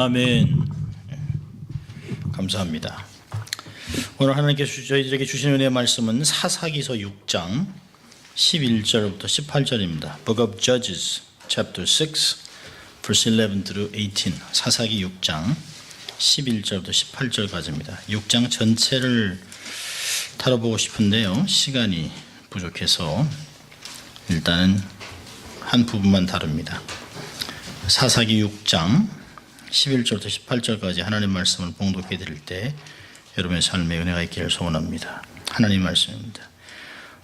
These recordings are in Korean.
아멘. 감사합니다. 오늘 하나님께서 저희들에게 주신 은혜의 말씀은 사사기서 6장 11절부터 18절입니다. Book of Judges, chapter 6, verse 11 through 18. 사사기 6장 11절부터 18절까지입니다. 6장 전체를 다뤄보고 싶은데요, 시간이 부족해서 일단은 한 부분만 다룹니다. 사사기 6장 11절부터 18절까지 하나님 말씀을 봉독해 드릴 때 여러분의 삶에 은혜가 있기를 소원합니다. 하나님 말씀입니다.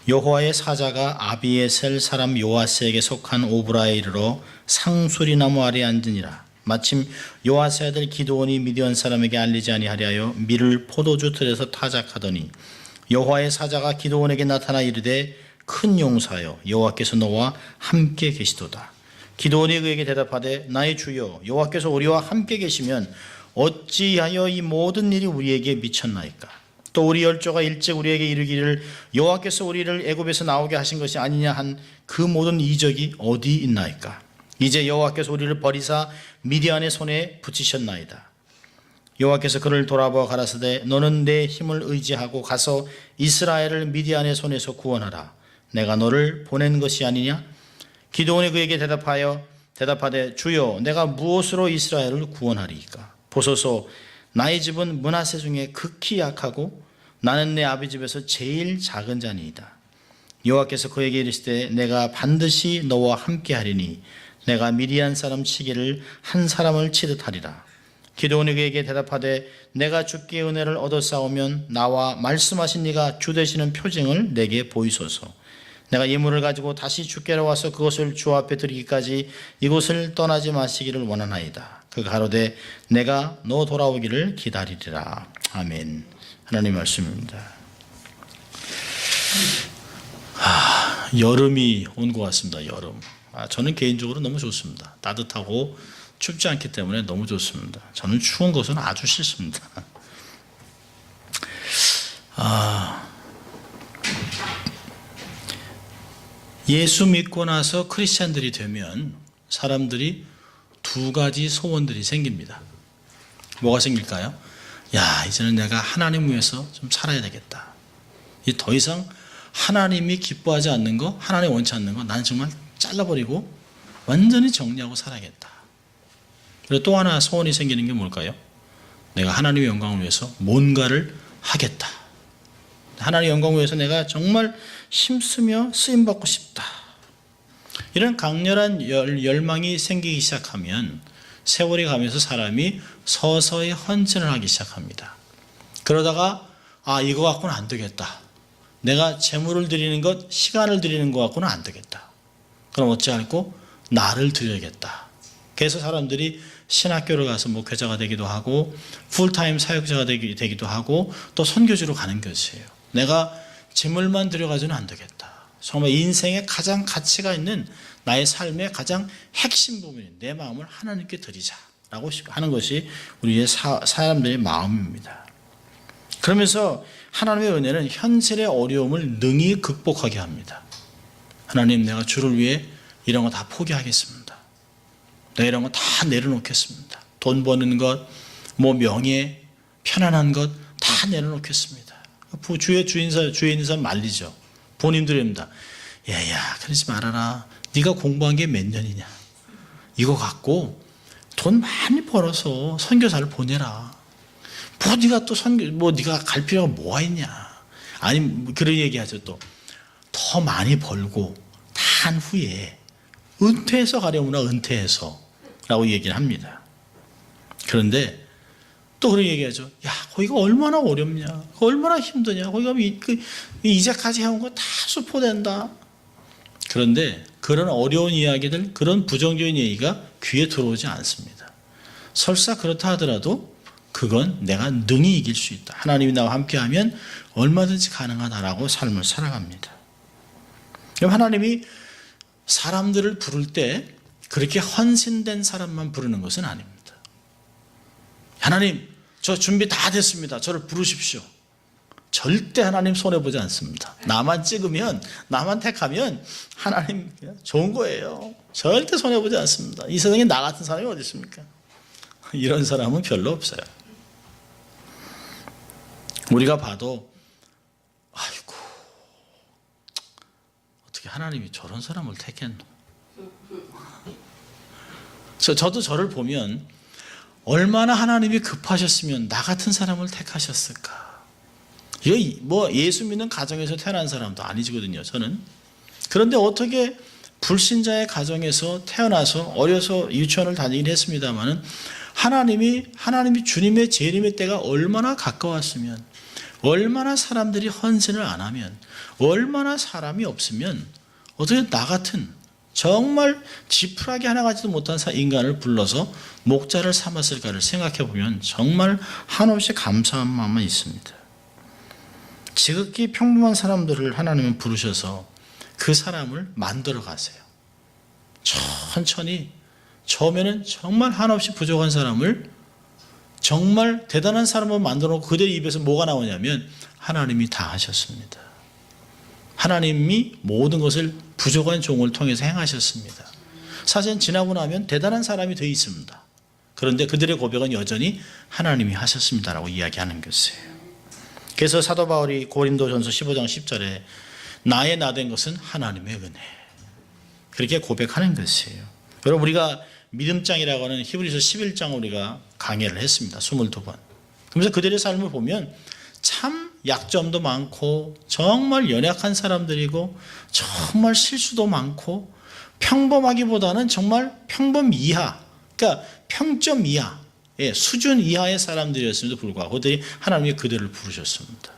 여호와의 사자가 아비에셀 사람 요아스에게 속한 오브라에 이르러 상수리나무 아래 앉으니라. 마침 요아스의 아들 기드온이 미디안 사람에게 알리지 아니하려 밀을 포도주 틀에서 타작하더니 여호와의 사자가 기드온에게 나타나 이르되 큰 용사여, 여호와께서 너와 함께 계시도다. 기드온이 그에게 대답하되 나의 주여, 여호와께서 우리와 함께 계시면 어찌하여 이 모든 일이 우리에게 미쳤나이까? 또 우리 열조가 일찍 우리에게 이르기를 여호와께서 우리를 애굽에서 나오게 하신 것이 아니냐 한 그 모든 이적이 어디 있나이까? 이제 여호와께서 우리를 버리사 미디안의 손에 붙이셨나이다. 여호와께서 그를 돌아보아 가라사대 너는 내 힘을 의지하고 가서 이스라엘을 미디안의 손에서 구원하라. 내가 너를 보낸 것이 아니냐? 기드온이 그에게 대답하되 주여, 내가 무엇으로 이스라엘을 구원하리이까? 보소서, 나의 집은 므낫세 중에 극히 약하고 나는 내 아비 집에서 제일 작은 자니이다. 여호와께서 그에게 이르시되 내가 반드시 너와 함께하리니 내가 미디안 사람 치기를 한 사람을 치듯 하리라. 기드온이 그에게 대답하되 내가 주께 은혜를 얻어 싸우면 나와 말씀하신 네가 주 되시는 표징을 내게 보이소서. 내가 예물을 가지고 다시 주께로 와서 그것을 주 앞에 드리기까지 이곳을 떠나지 마시기를 원하나이다. 그가 가로되 내가 너 돌아오기를 기다리리라. 아멘. 하나님 말씀입니다. 여름이 온 것 같습니다. 여름. 저는 개인적으로 너무 좋습니다. 따뜻하고 춥지 않기 때문에 너무 좋습니다. 저는 추운 것은 아주 싫습니다. 예수 믿고 나서 크리스찬들이 되면 사람들이 두 가지 소원들이 생깁니다. 뭐가 생길까요? 야, 이제는 내가 하나님 위해서 좀 살아야 되겠다. 더 이상 하나님이 기뻐하지 않는 거, 하나님 원치 않는 거 나는 정말 잘라버리고 완전히 정리하고 살아야겠다. 그리고 또 하나 소원이 생기는 게 뭘까요? 내가 하나님의 영광을 위해서 뭔가를 하겠다. 하나님의 영광을 위해서 내가 정말 힘쓰며 쓰임받고 싶다. 이런 강렬한 열망이 생기기 시작하면 세월이 가면서 사람이 서서히 헌신을 하기 시작합니다. 그러다가 이거 갖고는 안 되겠다. 내가 재물을 드리는 것, 시간을 드리는 것 갖고는 안 되겠다. 그럼 어찌할꼬? 나를 드려야겠다. 그래서 사람들이 신학교를 가서 목회자가 되기도 하고 풀타임 사역자가 되기도 하고 또 선교지로 가는 것이에요. 내가 재물만 들여가지고는 안 되겠다. 정말 인생에 가장 가치가 있는 나의 삶의 가장 핵심 부분인 내 마음을 하나님께 드리자라고 하는 것이 우리의 사람들의 마음입니다. 그러면서 하나님의 은혜는 현실의 어려움을 능히 극복하게 합니다. 하나님, 내가 주를 위해 이런 거 다 포기하겠습니다. 내가 이런 거 다 내려놓겠습니다. 돈 버는 것, 명예, 편안한 것 다 내려놓겠습니다. 주위에 있는 사람 말리죠. 본인들입니다. 얘야, 그러지 말아라. 네가 공부한 게 몇 년이냐. 이거 갖고 돈 많이 벌어서 선교사를 보내라. 네가 또 네가 갈 필요가 뭐가 있냐. 아니, 그런 얘기하죠. 또 더 많이 벌고 다 한 후에 은퇴해서 가려무나 은퇴해서 라고 얘기를 합니다. 그런데 또 그런 얘기하죠. 야, 거기가 얼마나 어렵냐, 얼마나 힘드냐, 거기가 이제까지 해온 거 다 수포된다. 그런데 그런 어려운 이야기들, 그런 부정적인 얘기가 귀에 들어오지 않습니다. 설사 그렇다 하더라도 그건 내가 능히 이길 수 있다. 하나님이 나와 함께하면 얼마든지 가능하다라고 삶을 살아갑니다. 그럼 하나님이 사람들을 부를 때 그렇게 헌신된 사람만 부르는 것은 아닙니다. 하나님, 저 준비 다 됐습니다. 저를 부르십시오. 절대 하나님 손해보지 않습니다. 나만 찍으면, 나만 택하면 하나님 좋은 거예요. 절대 손해보지 않습니다. 이 세상에 나 같은 사람이 어디 있습니까? 이런 사람은 별로 없어요. 우리가 봐도 아이고 어떻게 하나님이 저런 사람을 택했노. 저도 저를 보면 얼마나 하나님이 급하셨으면 나 같은 사람을 택하셨을까. 이거 뭐 예수 믿는 가정에서 태어난 사람도 아니거든요, 저는. 그런데 어떻게 불신자의 가정에서 태어나서 어려서 유치원을 다니긴 했습니다만은 하나님이 주님의 재림의 때가 얼마나 가까웠으면, 얼마나 사람들이 헌신을 안 하면, 얼마나 사람이 없으면 어떻게 나 같은 정말 지푸라기 하나 가지도 못한 인간을 불러서 목자를 삼았을까를 생각해 보면 정말 한없이 감사한 마음은 있습니다. 지극히 평범한 사람들을 하나님은 부르셔서 그 사람을 만들어 가세요. 천천히 처음에는 정말 한없이 부족한 사람을 정말 대단한 사람을 만들어 놓고 그들 입에서 뭐가 나오냐면 하나님이 다 하셨습니다. 하나님이 모든 것을 부족한 종을 통해서 행하셨습니다. 사실은 지나고 나면 대단한 사람이 되어 있습니다. 그런데 그들의 고백은 여전히 하나님이 하셨습니다라고 이야기하는 것이에요. 그래서 사도 바울이 고린도전서 15장 10절에 나의 나된 것은 하나님의 은혜, 그렇게 고백하는 것이에요. 여러분, 우리가 믿음장이라고 하는 히브리서 11장을 우리가 강해를 했습니다. 22번. 그러면서 그들의 삶을 보면 참 약점도 많고 정말 연약한 사람들이고 정말 실수도 많고 평범하기보다는 정말 평범 이하, 그러니까 평점 이하, 수준 이하의 사람들이었음에도 불구하고 그들이 하나님이 그들을 부르셨습니다.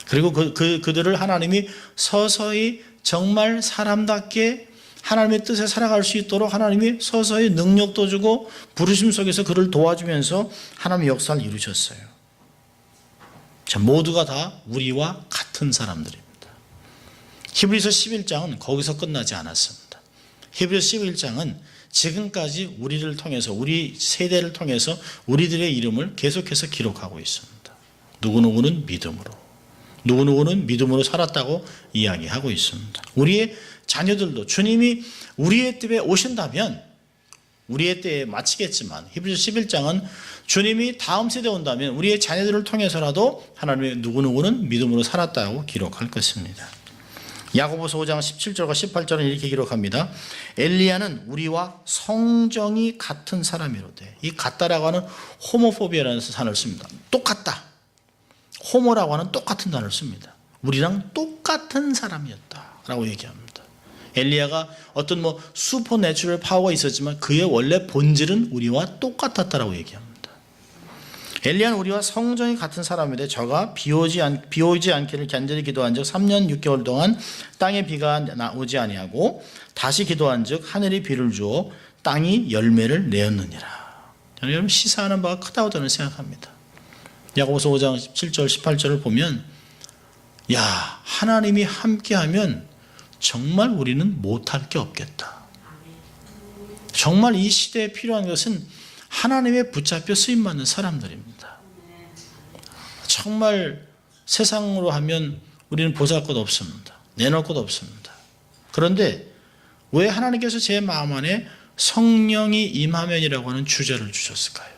그리고 그들을 하나님이 서서히 정말 사람답게 하나님의 뜻에 살아갈 수 있도록 하나님이 서서히 능력도 주고 부르심 속에서 그를 도와주면서 하나님의 역사를 이루셨어요. 자, 모두가 다 우리와 같은 사람들입니다. 히브리서 11장은 거기서 끝나지 않았습니다. 히브리서 11장은 지금까지 우리를 통해서, 우리 세대를 통해서 우리들의 이름을 계속해서 기록하고 있습니다. 누구누구는 믿음으로, 누구누구는 믿음으로 살았다고 이야기하고 있습니다. 우리의 자녀들도 주님이 우리의 때에 오신다면 우리의 때에 마치겠지만 히브리서 11장은 주님이 다음 세대에 온다면 우리의 자녀들을 통해서라도 하나님의 누구누구는 믿음으로 살았다고 기록할 것입니다. 야고보서 5장 17절과 18절은 이렇게 기록합니다. 엘리야는 우리와 성정이 같은 사람이로되, 이 같다라고 하는 호모포비아라는 단어를 씁니다. 똑같다. 호모라고 하는 똑같은 단어를 씁니다. 우리랑 똑같은 사람이었다라고 얘기합니다. 엘리야가 어떤 슈퍼내추럴 파워가 있었지만 그의 원래 본질은 우리와 똑같았다라고 얘기합니다. 엘리야는 우리와 성정이 같은 사람인데 저가 비 오지 않기를 간절히 기도한 즉 3년 6개월 동안 땅에 비가 오지 아니하고 다시 기도한 즉 하늘이 비를 주어 땅이 열매를 내었느니라. 여러분, 시사하는 바가 크다고 저는 생각합니다. 야고보서 5장 17절 18절을 보면 야, 하나님이 함께하면 정말 우리는 못할 게 없겠다. 정말 이 시대에 필요한 것은 하나님의 붙잡혀 쓰임받는 사람들입니다. 정말 세상으로 하면 우리는 보잘 것 없습니다. 내놓을 것 없습니다. 그런데 왜 하나님께서 제 마음 안에 성령이 임하면이라고 하는 주제를 주셨을까요?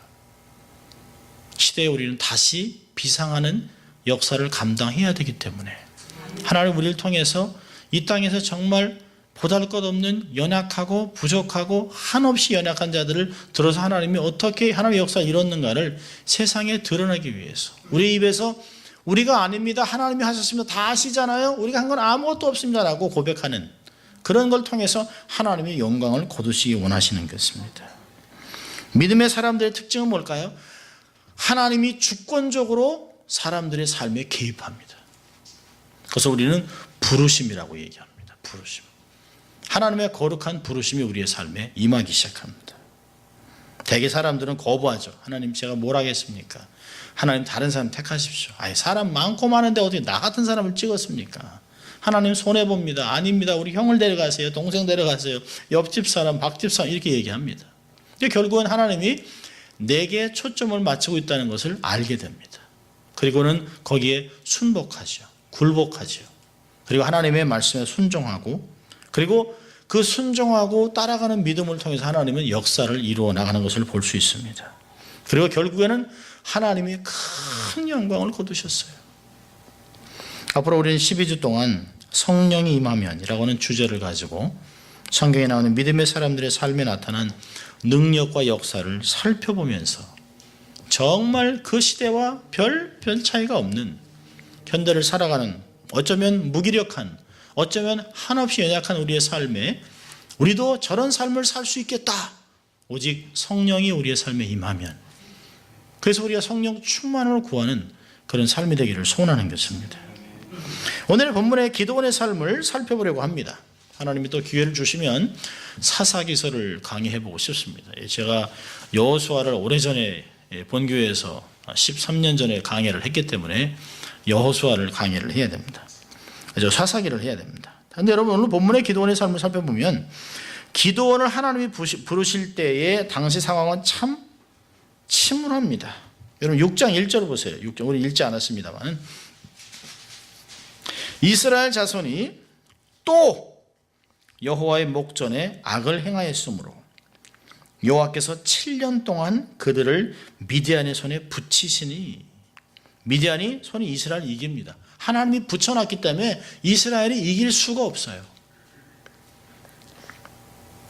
시대에 우리는 다시 비상하는 역사를 감당해야 되기 때문에 하나님 우리를 통해서 이 땅에서 정말 보잘것없는 연약하고 부족하고 한없이 연약한 자들을 들어서 하나님이 어떻게 하나님의 역사를 이뤘는가를 세상에 드러나기 위해서 우리 입에서 우리가 아닙니다, 하나님이 하셨습니다, 다 아시잖아요, 우리가 한 건 아무것도 없습니다 라고 고백하는 그런 걸 통해서 하나님의 영광을 거두시기 원하시는 것입니다. 믿음의 사람들의 특징은 뭘까요? 하나님이 주권적으로 사람들의 삶에 개입합니다. 그래서 우리는 부르심이라고 얘기합니다. 부르심. 하나님의 거룩한 부르심이 우리의 삶에 임하기 시작합니다. 대개 사람들은 거부하죠. 하나님, 제가 뭘 하겠습니까? 하나님, 다른 사람 택하십시오. 아니, 사람 많고 많은데 어떻게 나 같은 사람을 찍었습니까? 하나님 손해봅니다. 아닙니다. 우리 형을 데려가세요. 동생 데려가세요. 옆집 사람, 박집 사람 이렇게 얘기합니다. 결국은 하나님이 내게 초점을 맞추고 있다는 것을 알게 됩니다. 그리고는 거기에 순복하죠. 굴복하죠. 그리고 하나님의 말씀에 순종하고, 그리고 그 순종하고 따라가는 믿음을 통해서 하나님은 역사를 이루어 나가는 것을 볼 수 있습니다. 그리고 결국에는 하나님이 큰 영광을 거두셨어요. 앞으로 우리는 12주 동안 성령이 임하면이라고 하는 주제를 가지고 성경에 나오는 믿음의 사람들의 삶에 나타난 능력과 역사를 살펴보면서 정말 그 시대와 별 차이가 없는 현대를 살아가는 어쩌면 무기력한, 어쩌면 한없이 연약한 우리의 삶에 우리도 저런 삶을 살 수 있겠다. 오직 성령이 우리의 삶에 임하면, 그래서 우리가 성령 충만을 구하는 그런 삶이 되기를 소원하는 것입니다. 오늘 본문의 기도원의 삶을 살펴보려고 합니다. 하나님이 또 기회를 주시면 사사기서를 강의해보고 싶습니다. 제가 여호수아를 오래전에 본교회에서 13년 전에 강의를 했기 때문에 여호수아를 강의를 해야 됩니다. 그래서 사사기를 해야 됩니다. 그런데 여러분, 오늘 본문의 기도원의 삶을 살펴보면 기도원을 하나님이 부르실 때의 당시 상황은 참 침울합니다. 여러분 6장 1절 보세요. 6장, 우리 읽지 않았습니다만, 이스라엘 자손이 또 여호와의 목전에 악을 행하였으므로 여호와께서 7년 동안 그들을 미디안의 손에 붙이시니, 미디안이 손이 이스라엘을 이깁니다. 하나님이 붙여놨기 때문에 이스라엘이 이길 수가 없어요.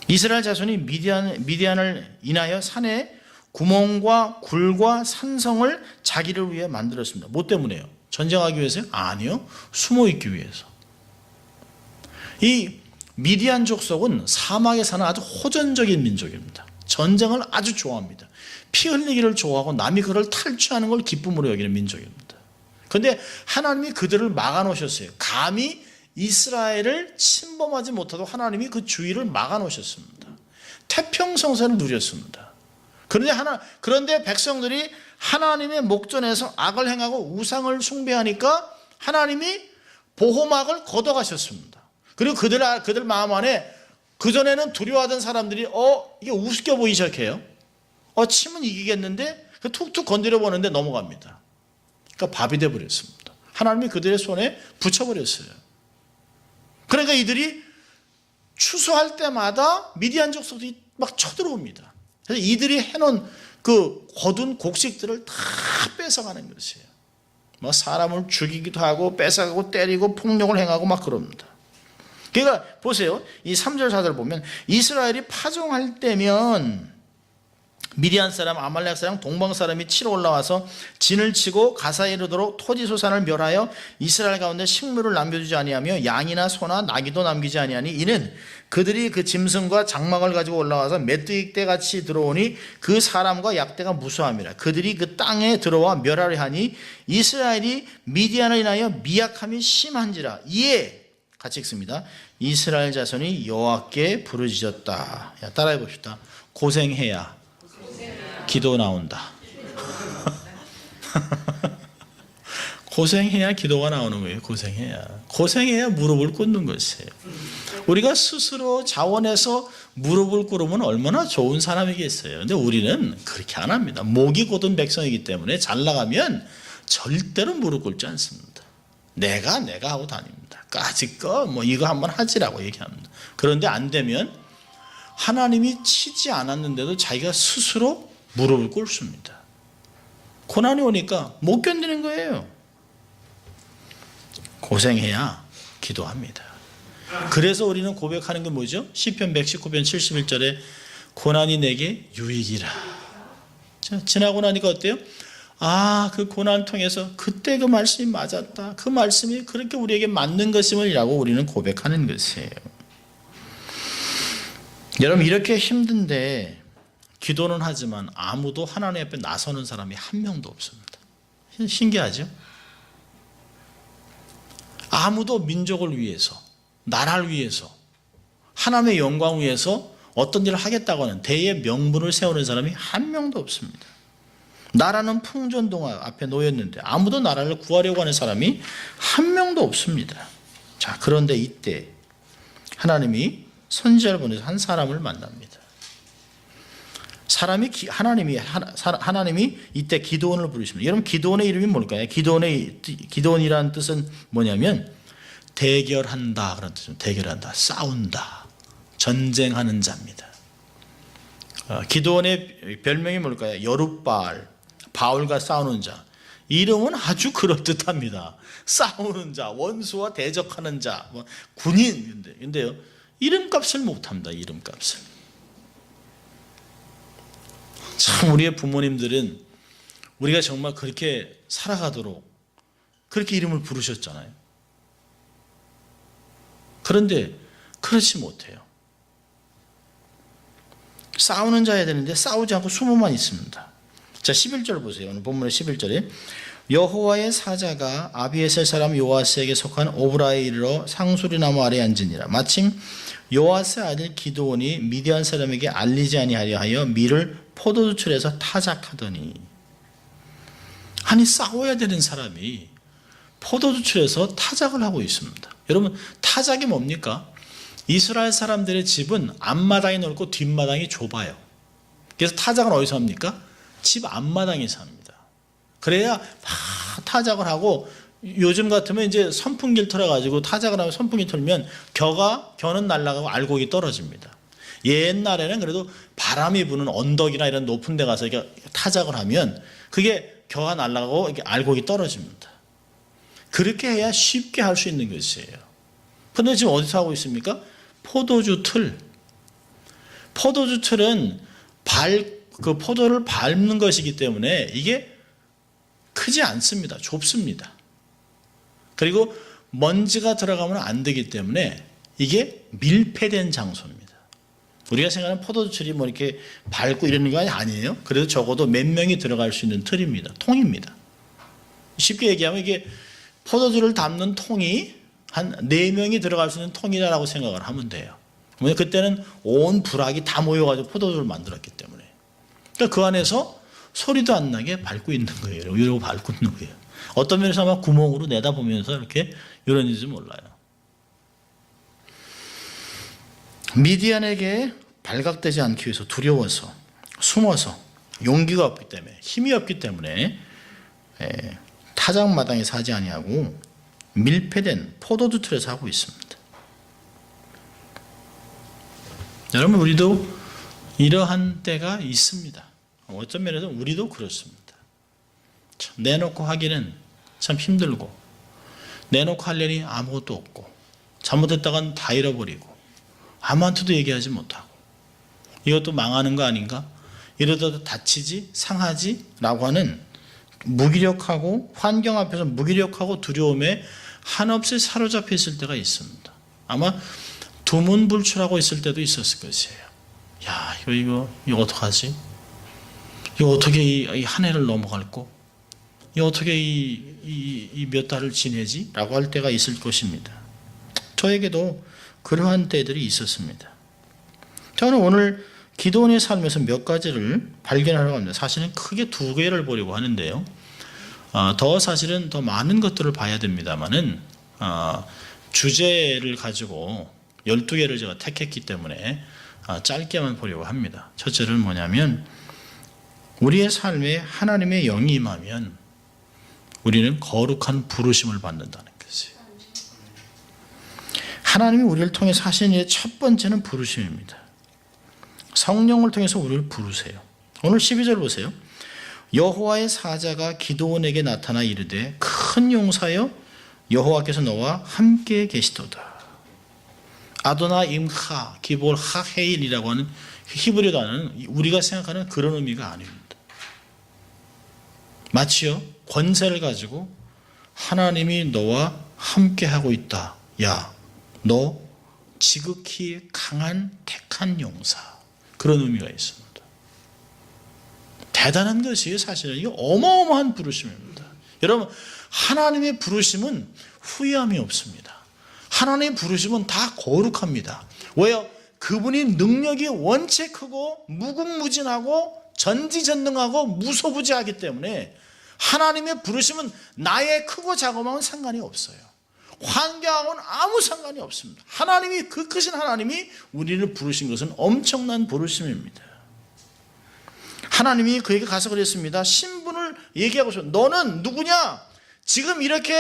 이스라엘 자손이 미디안을 인하여 산에 구멍과 굴과 산성을 자기를 위해 만들었습니다. 뭐 때문에요? 전쟁하기 위해서요? 아니요. 숨어있기 위해서. 이 미디안 족속은 사막에 사는 아주 호전적인 민족입니다. 전쟁을 아주 좋아합니다. 피 흘리기를 좋아하고 남이 그를 탈취하는 걸 기쁨으로 여기는 민족입니다. 그런데 하나님이 그들을 막아놓으셨어요. 감히 이스라엘을 침범하지 못하도록 하나님이 그 주위를 막아놓으셨습니다. 태평성세를 누렸습니다. 그런데 백성들이 하나님의 목전에서 악을 행하고 우상을 숭배하니까 하나님이 보호막을 걷어가셨습니다. 그리고 그들 마음 안에 그전에는 두려워하던 사람들이 이게 우습게 보이기 시작해요. 치면 이기겠는데 툭툭 건드려 보는데 넘어갑니다. 그러니까 밥이 되어버렸습니다. 하나님이 그들의 손에 붙여버렸어요. 그러니까 이들이 추수할 때마다 미디안 족속들이 막 쳐들어옵니다. 그래서 이들이 해놓은 그 거둔 곡식들을 다 뺏어가는 것이에요. 뭐 사람을 죽이기도 하고 뺏어가고 때리고 폭력을 행하고 막 그럽니다. 그러니까 보세요. 이 3절 4절 보면 이스라엘이 파종할 때면 미디안 사람, 아말렉 사람, 동방 사람이 치러 올라와서 진을 치고 가사에 이르도록 토지 소산을 멸하여 이스라엘 가운데 식물을 남겨주지 아니하며 양이나 소나 나귀도 남기지 아니하니 이는 그들이 그 짐승과 장막을 가지고 올라와서 메뚜기 떼같이 들어오니 그 사람과 약대가 무수함이라. 그들이 그 땅에 들어와 멸하려 하니 이스라엘이 미디안을 인하여 미약함이 심한지라. 이에 같이 읽습니다. 이스라엘 자손이 여호와께 부르짖었다. 따라해 봅시다. 고생해야 기도 나온다. 고생해야 기도가 나오는 거예요. 고생해야 무릎을 꿇는 것이에요. 우리가 스스로 자원해서 무릎을 꿇으면 얼마나 좋은 사람이겠어요. 그런데 우리는 그렇게 안 합니다. 목이 곧은 백성이기 때문에 잘 나가면 절대로 무릎 꿇지 않습니다. 내가 하고 다닙니다. 까짓거 뭐 이거 한번 하지라고 얘기합니다. 그런데 안 되면 하나님이 치지 않았는데도 자기가 스스로 무릎을 꿇습니다. 고난이 오니까 못 견디는 거예요. 고생해야 기도합니다. 그래서 우리는 고백하는 게 뭐죠? 시편 119편 71절에 고난이 내게 유익이라. 지나고 나니까 어때요? 그 고난을 통해서 그때 그 말씀이 맞았다. 그 말씀이 그렇게 우리에게 맞는 것임이라고 우리는 고백하는 것이에요. 여러분, 이렇게 힘든데 기도는 하지만 아무도 하나님 앞에 나서는 사람이 한 명도 없습니다. 신기하죠? 아무도 민족을 위해서, 나라를 위해서, 하나님의 영광을 위해서 어떤 일을 하겠다고 하는 대의 명분을 세우는 사람이 한 명도 없습니다. 나라는 풍전등화 앞에 놓였는데 아무도 나라를 구하려고 하는 사람이 한 명도 없습니다. 자, 그런데 이때 하나님이 선지자를 보내서 한 사람을 만납니다. 하나님이 이때 기드온을 부르십니다. 여러분, 기드온의 이름이 뭘까요? 기드온이라는 뜻은 뭐냐면 대결한다 그런 뜻입니다. 대결한다, 싸운다, 전쟁하는 자입니다. 기드온의 별명이 뭘까요? 여룻바알, 바울과 싸우는 자. 이름은 아주 그럴듯합니다. 싸우는 자, 원수와 대적하는 자, 군인. 근데요, 이름값을 못합니다. 이름값을. 참 우리의 부모님들은 우리가 정말 그렇게 살아가도록 그렇게 이름을 부르셨잖아요. 그런데 그렇지 못해요. 싸우는 자야 되는데 싸우지 않고 숨어만 있습니다. 자, 11절 보세요. 오늘 본문의 11절에 여호와의 사자가 아비에셀 사람 요아스에게 속한 오브라에 이르러 상수리 나무 아래 앉으니라. 마침 요아스의 아들 기드온이 미디안 사람에게 알리지 아니하려 하여 밀을 포도주출에서 타작하더니. 아니, 싸워야 되는 사람이 포도주출에서 타작을 하고 있습니다. 여러분, 타작이 뭡니까? 이스라엘 사람들의 집은 앞마당이 넓고 뒷마당이 좁아요. 그래서 타작은 어디서 합니까? 집 앞마당에서 합니다. 그래야 막 타작을 하고, 요즘 같으면 이제 선풍기를 틀어가지고 타작을 하면 선풍기 틀면 겨는 날아가고 알곡이 떨어집니다. 옛날에는 그래도 바람이 부는 언덕이나 이런 높은 데 가서 이렇게 타작을 하면 그게 겨가 날아가고 이렇게 알곡이 떨어집니다. 그렇게 해야 쉽게 할 수 있는 것이에요. 그런데 지금 어디서 하고 있습니까? 포도주 틀. 포도주 틀은 그 포도를 밟는 것이기 때문에 이게 크지 않습니다. 좁습니다. 그리고 먼지가 들어가면 안 되기 때문에 이게 밀폐된 장소입니다. 우리가 생각하는 포도주 틀이 뭐 이렇게 밟고 이러는 거 아니에요. 그래도 적어도 몇 명이 들어갈 수 있는 틀입니다. 통입니다. 쉽게 얘기하면 이게 포도주를 담는 통이 한 4명이 들어갈 수 있는 통이라고 생각을 하면 돼요. 그때는 온 부락이 다 모여가지고 포도주를 만들었기 때문에. 그러니까 그 안에서 소리도 안 나게 밟고 있는 거예요. 이러고 밟고 있는 거예요. 어떤 면에서 아마 구멍으로 내다보면서 이렇게 이러는지 몰라요. 미디안에게 발각되지 않기 위해서 두려워서 숨어서 용기가 없기 때문에 힘이 없기 때문에 타작마당에 사지 아니하고 밀폐된 포도주 틀에서 하고 있습니다. 여러분, 우리도 이러한 때가 있습니다. 어떤 면에서 우리도 그렇습니다. 참 내놓고 하기는 참 힘들고, 내놓고 하려니 아무것도 없고, 잘못했다간 다 잃어버리고, 아무한테도 얘기하지 못하고, 이것도 망하는 거 아닌가? 이러다도 다치지? 상하지? 라고 하는 무기력하고, 환경 앞에서 무기력하고 두려움에 한없이 사로잡혀 있을 때가 있습니다. 아마 두문불출하고 있을 때도 있었을 것이에요. 야, 이거 어떡하지? 이거 어떻게 이 한 해를 넘어갈고? 이거 어떻게 이 몇 달을 지내지? 라고 할 때가 있을 것입니다. 저에게도 그러한 때들이 있었습니다. 저는 오늘 기드온의 삶에서 몇 가지를 발견하려고 합니다. 사실은 크게 2개를 보려고 하는데요. 사실은 더 많은 것들을 봐야 됩니다만은, 주제를 가지고 12개를 제가 택했기 때문에 짧게만 보려고 합니다. 첫째는 뭐냐면, 우리의 삶에 하나님의 영이 임하면 우리는 거룩한 부르심을 받는다는 것이에요. 하나님이 우리를 통해서 하시는 일의 첫 번째는 부르심입니다. 성령을 통해서 우리를 부르세요. 오늘 12절 보세요. 여호와의 사자가 기드온에게 나타나 이르되 큰 용사여 여호와께서 너와 함께 계시도다. 아도나 임하 기볼 하헤일이라고 하는 히브리 단어는 우리가 생각하는 그런 의미가 아닙니다. 마치요, 권세를 가지고 하나님이 너와 함께 하고 있다. 야, 너 지극히 강한 택한 용사. 그런 의미가 있습니다. 대단한 것이에요. 사실은 이게 어마어마한 부르심입니다. 여러분, 하나님의 부르심은 후회함이 없습니다. 하나님의 부르심은 다 거룩합니다. 왜요? 그분이 능력이 원체 크고 무궁무진하고 전지전능하고 무소부지하기 때문에 하나님의 부르심은 나의 크고 작음하고는 상관이 없어요. 환경하고는 아무 상관이 없습니다. 하나님이, 그 크신 하나님이 우리를 부르신 것은 엄청난 부르심입니다. 하나님이 그에게 가서 그랬습니다. 신분을 얘기하고 있어요. 너는 누구냐? 지금 이렇게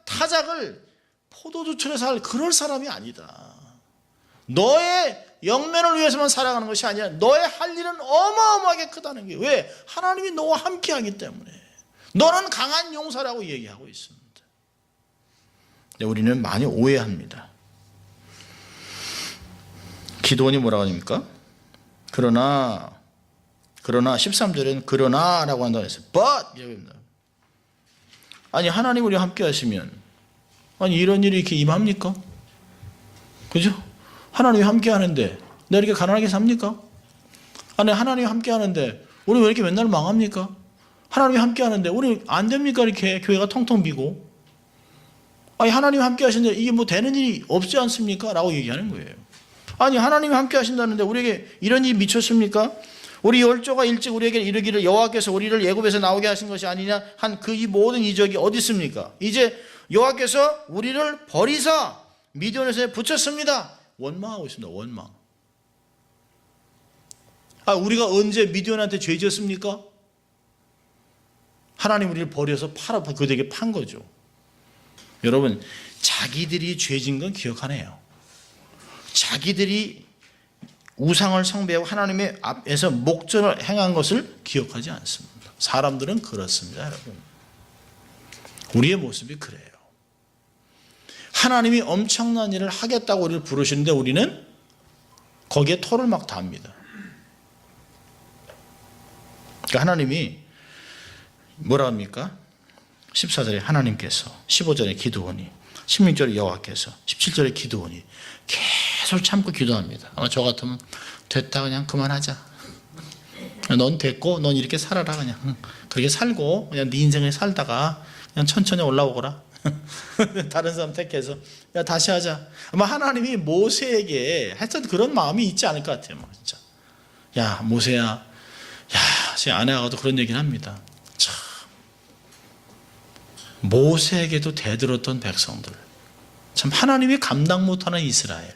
타작을 포도주 틀에서 할 그럴 사람이 아니다. 너의 영면을 위해서만 살아가는 것이 아니라 너의 할 일은 어마어마하게 크다는 게, 왜? 하나님이 너와 함께하기 때문에. 너는 강한 용사라고 얘기하고 있습니다. 근데 우리는 많이 오해합니다. 기도원이 뭐라고 합니까? 그러나 13절에는 그러나라고 한다고 했어요. but 아니, 하나님 우리와 함께 하시면, 아니, 이런 일이 이렇게 임합니까? 그죠? 하나님이 함께 하는데 내가 이렇게 가난하게 삽니까? 아니, 하나님이 함께 하는데 우리 왜 이렇게 맨날 망합니까? 하나님이 함께 하는데 우리 안 됩니까? 이렇게 교회가 텅텅 비고. 아니, 하나님이 함께 하시는데 이게 뭐 되는 일이 없지 않습니까? 라고 얘기하는 거예요. 아니, 하나님이 함께 하신다는데 우리에게 이런 일이 미쳤습니까? 우리 열조가 일찍 우리에게 이르기를 여호와께서 우리를 애굽에서 나오게 하신 것이 아니냐 한 그 이 모든 이적이 어디 있습니까? 이제 여호와께서 우리를 버리사 미디안에서 붙였습니다. 원망하고 있습니다. 원망. 아, 우리가 언제 미디안한테 죄 지었습니까? 하나님 우리를 버려서 그들에게 판 거죠. 여러분, 자기들이 죄진 건 기억하네요. 자기들이 우상을 숭배하고 하나님의 앞에서 목전을 행한 것을 기억하지 않습니다. 사람들은 그렇습니다, 여러분. 우리의 모습이 그래요. 하나님이 엄청난 일을 하겠다고 우리를 부르시는데 우리는 거기에 토를 막 답니다. 그러니까 하나님이 뭐라 합니까? 14절에 하나님께서, 15절에 기도원이, 16절에 여호와께서, 17절에 기도원이 계속 참고 기도합니다. 아마 저 같으면 됐다, 그냥 그만하자. 넌 됐고 넌 이렇게 살아라, 그냥 그렇게 살고 그냥 네 인생을 살다가 그냥 천천히 올라오거라. 다른 사람 택해서 야 다시 하자. 아마 하나님이 모세에게 하여튼 그런 마음이 있지 않을 것 같아요. 진짜. 야 모세야, 야 제 아내하고도 그런 얘기를 합니다. 참, 모세에게도 대들었던 백성들, 참 하나님이 감당 못하는 이스라엘,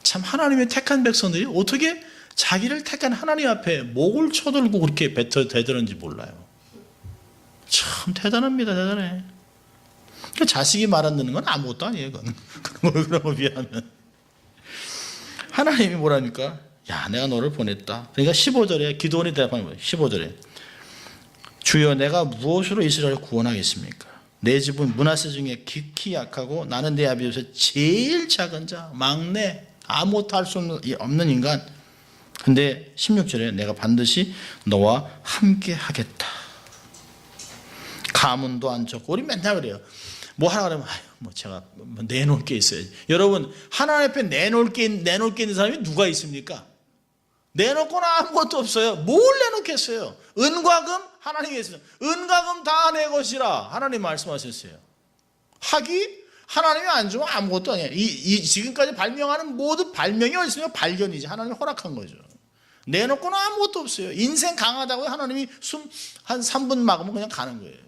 참 하나님의 택한 백성들이 어떻게 자기를 택한 하나님 앞에 목을 쳐들고 그렇게 대드는지 몰라요. 참 대단합니다. 대단해. 그 자식이 말 안 듣는 건 아무것도 아니에요. 그런 거 비하면. 하나님이 뭐라니까? 야, 내가 너를 보냈다. 그러니까 15절에 기도원이 대답하는 거예요. 15절에 주여, 내가 무엇으로 이스라엘을 구원하겠습니까? 내 집은 므낫세 중에極히 약하고 나는 내 아비에서 제일 작은 자, 막내, 아무것도 할 수 없는 인간. 근데 16절에 내가 반드시 너와 함께 하겠다. 가문도 안 적고. 우리 맨날 그래요. 뭐 하라 그러면 뭐 제가 내놓을 게 있어야지. 여러분, 하나님 앞에 내놓을 게 있는 사람이 누가 있습니까? 내놓고는 아무것도 없어요. 뭘 내놓겠어요? 은과 금 하나님이 했어요. 은과 금 다 내 것이라 하나님 말씀하셨어요. 하기 하나님이 안 주면 아무것도 아니에요. 지금까지 발명하는 모든 발명이 어디 있으면 발견이지. 하나님이 허락한 거죠. 내놓고는 아무것도 없어요. 인생 강하다고 하나님이 숨 한 3분 막으면 그냥 가는 거예요.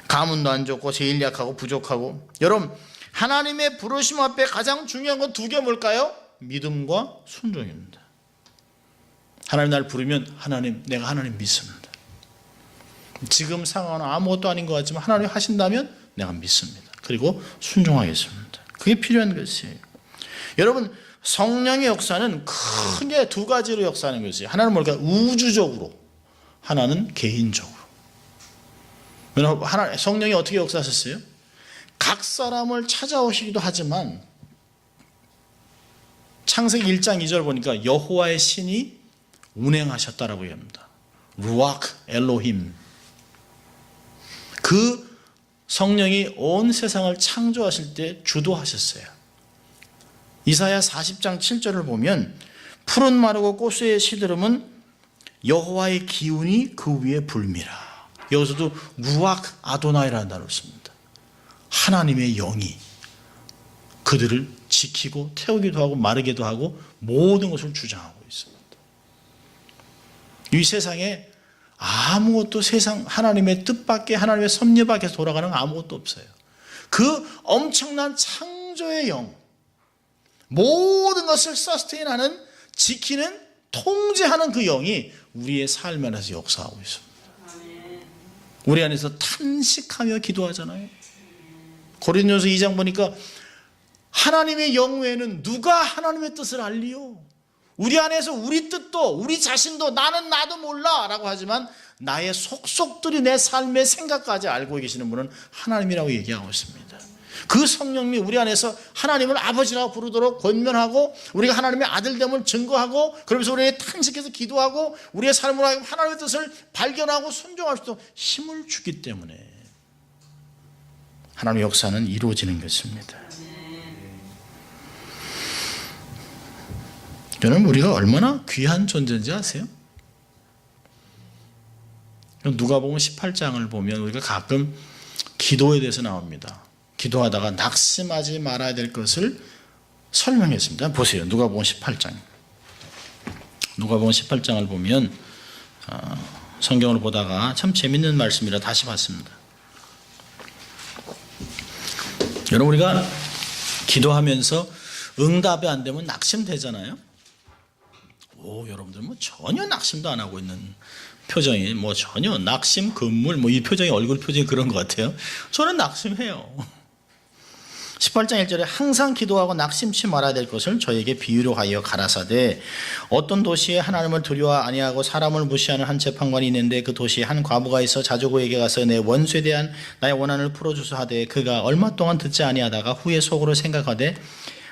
가문도 안 좋고 제일 약하고 부족하고. 여러분, 하나님의 부르심 앞에 가장 중요한 건 두 개 뭘까요? 믿음과 순종입니다. 하나님 날 부르면 내가 하나님 믿습니다. 지금 상황은 아무것도 아닌 것 같지만 하나님 하신다면 내가 믿습니다. 그리고 순종하겠습니다. 그게 필요한 것이에요. 여러분, 성령의 역사는 크게 두 가지로 역사하는 것이에요. 하나는 뭘까? 우주적으로, 하나는 개인적으로. 성령이 어떻게 역사하셨어요? 각 사람을 찾아오시기도 하지만 창세기 1장 2절 보니까 여호와의 신이 운행하셨다라고 합니다. 루아크 엘로힘. 그 성령이 온 세상을 창조하실 때 주도하셨어요. 이사야 40장 7절을 보면 푸른 마르고 꽃의 시드름은 여호와의 기운이 그 위에 불미라. 여기서도 루아크 아도나이라는 단어를 씁니다. 하나님의 영이 그들을 지키고 태우기도 하고 마르기도 하고 모든 것을 주장하고 있습니다. 이 세상에 아무것도 세상 하나님의 뜻밖에, 하나님의 섭리 밖에서 돌아가는 아무것도 없어요. 그 엄청난 창조의 영, 모든 것을 서스테인하는, 지키는, 통제하는 그 영이 우리의 삶 안에서 역사하고 있습니다. 우리 안에서 탄식하며 기도하잖아요. 고린도전서 2장 보니까 하나님의 영 외에는 누가 하나님의 뜻을 알리요? 우리 안에서 우리 뜻도 우리 자신도 나는 나도 몰라 라고 하지만 나의 속속들이 내 삶의 생각까지 알고 계시는 분은 하나님이라고 얘기하고 있습니다. 그 성령님이 우리 안에서 하나님을 아버지라고 부르도록 권면하고 우리가 하나님의 아들됨을 증거하고 그러면서 우리의 탄식해서 기도하고 우리의 삶으로 하여금 하나님의 뜻을 발견하고 순종할 수 있도록 힘을 주기 때문에 하나님의 역사는 이루어지는 것입니다. 여러분, 우리가 얼마나 귀한 존재인지 아세요? 누가복음 18장을 보면 우리가 가끔 기도에 대해서 나옵니다. 기도하다가 낙심하지 말아야 될 것을 설명했습니다. 보세요. 누가복음 18장. 누가복음 18장을 보면 성경을 보다가 참 재밌는 말씀이라 다시 봤습니다. 여러분, 우리가 기도하면서 응답이 안 되면 낙심되잖아요. 여러분들 전혀 낙심도 안 하고 있는 표정이 전혀 낙심 금물 이 표정이 얼굴 표정이 그런 것 같아요. 저는 낙심해요. 18장 1절에 항상 기도하고 낙심치 말아야 될 것을 저에게 비유로 하여 가라사대 어떤 도시에 하나님을 두려워 아니하고 사람을 무시하는 한 재판관이 있는데 그 도시에 한 과부가 있어 자조구에게 가서 내 원수에 대한 나의 원한을 풀어주소 하되 그가 얼마 동안 듣지 아니하다가 후에 속으로 생각하되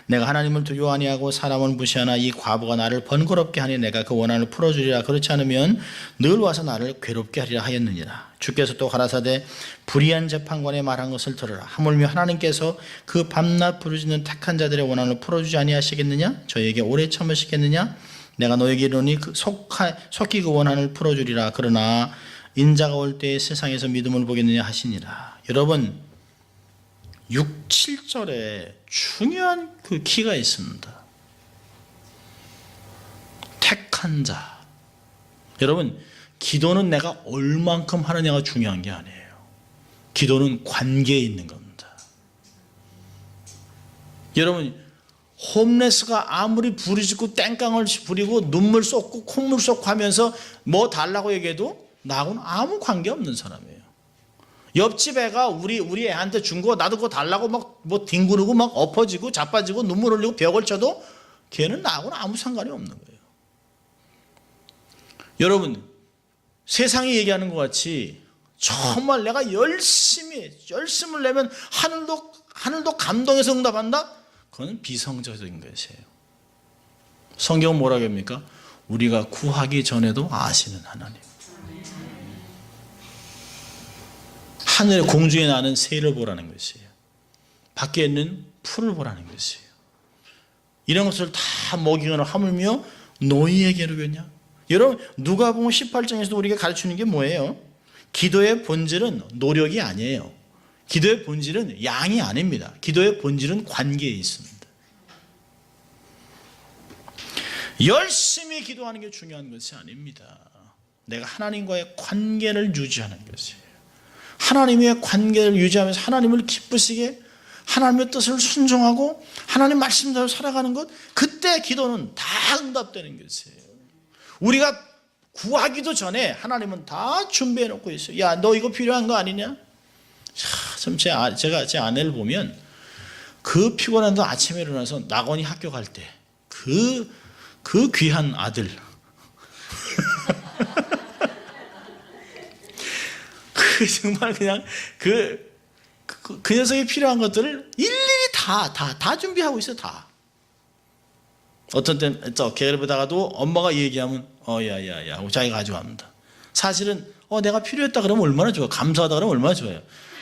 내가 하나님을 두려워 아니하고 사람을 무시하나 이 과부가 나를 번거롭게 하니 내가 그 원한을 풀어주리라. 그렇지 않으면 늘 와서 나를 괴롭게 하리라 하였느니라. 주께서 또 가라사대 불의한 재판관의 말한 것을 들으라. 하물며 하나님께서 그 밤낮 부르짖는 택한 자들의 원한을 풀어주지 아니하시겠느냐? 저에게 오래 참으시겠느냐? 내가 너에게 이르노니 속히 그 원한을 풀어주리라. 그러나 인자가 올 때에 세상에서 믿음을 보겠느냐 하시니라. 여러분, 6, 7절에 중요한 그 키가 있습니다. 택한 자. 여러분, 기도는 내가 얼만큼 하느냐가 중요한 게 아니에요. 기도는 관계에 있는 겁니다. 여러분, 홈레스가 아무리 부르짖고 땡깡을 부리고 눈물 쏟고 콧물 쏟고 하면서 뭐 달라고 얘기해도 나하고는 아무 관계 없는 사람이에요. 옆집 애가 우리 애한테 준 거 나도 그거 달라고 막 뒹구르고 막 엎어지고 자빠지고 눈물 흘리고 벽을 쳐도 걔는 나하고는 아무 상관이 없는 거예요. 여러분, 세상이 얘기하는 것 같이 정말 내가 열심을 내면 하늘도 감동해서 응답한다? 그건 비성적인 것이에요. 성경은 뭐라고 합니까? 우리가 구하기 전에도 아시는 하나님. 하늘의 공중에 나는 새를 보라는 것이에요. 밖에 있는 풀을 보라는 것이에요. 이런 것을 다 먹이거나 하물며 너희에게로 겠냐? 여러분, 누가복음 18장에서도 우리가 가르치는 게 뭐예요? 기도의 본질은 노력이 아니에요. 기도의 본질은 양이 아닙니다. 기도의 본질은 관계에 있습니다. 열심히 기도하는 게 중요한 것이 아닙니다. 내가 하나님과의 관계를 유지하는 것이에요. 하나님의 관계를 유지하면서 하나님을 기쁘시게 하나님의 뜻을 순종하고 하나님 말씀대로 살아가는 것, 그때 기도는 다 응답되는 것이에요. 우리가 구하기도 전에 하나님은 다 준비해 놓고 있어요. 야, 너 이거 필요한 거 아니냐? 참 제가 제 아내를 보면 그 피곤한데 아침에 일어나서 낙원이 학교 갈 때 그 귀한 아들 정말 그냥 그 녀석이 필요한 것들을 일일이 다 준비하고 있어. 다. 어떤 때는 개를 보다가도 엄마가 얘기하면 야야야 하고 자기가 가져갑니다. 사실은 내가 필요했다 그러면 얼마나 좋아. 감사하다 그러면 얼마나 좋아요.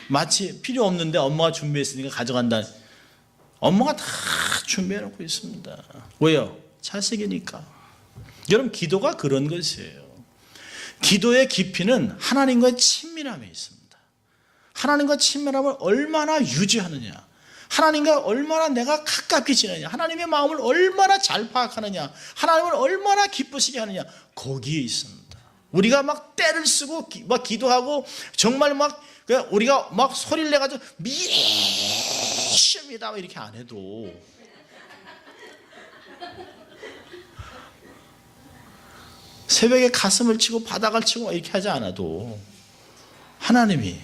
마치 필요 없는데 엄마가 준비했으니까 가져간다. 엄마가 다 준비해 놓고 있습니다. 왜요? 자식이니까. 여러분, 기도가 그런 것이에요. 기도의 깊이는 하나님과의 친밀함에 있습니다. 하나님과 친밀함을 얼마나 유지하느냐, 하나님과 얼마나 내가 가깝게 지내냐, 하나님의 마음을 얼마나 잘 파악하느냐, 하나님을 얼마나 기쁘시게 하느냐, 거기에 있습니다. 우리가 막 때를 쓰고 막 기도하고 정말 막 우리가 막 소리를 내가지고 미십니다 이렇게 안 해도 새벽에 가슴을 치고 바닥을 치고 이렇게 하지 않아도 하나님이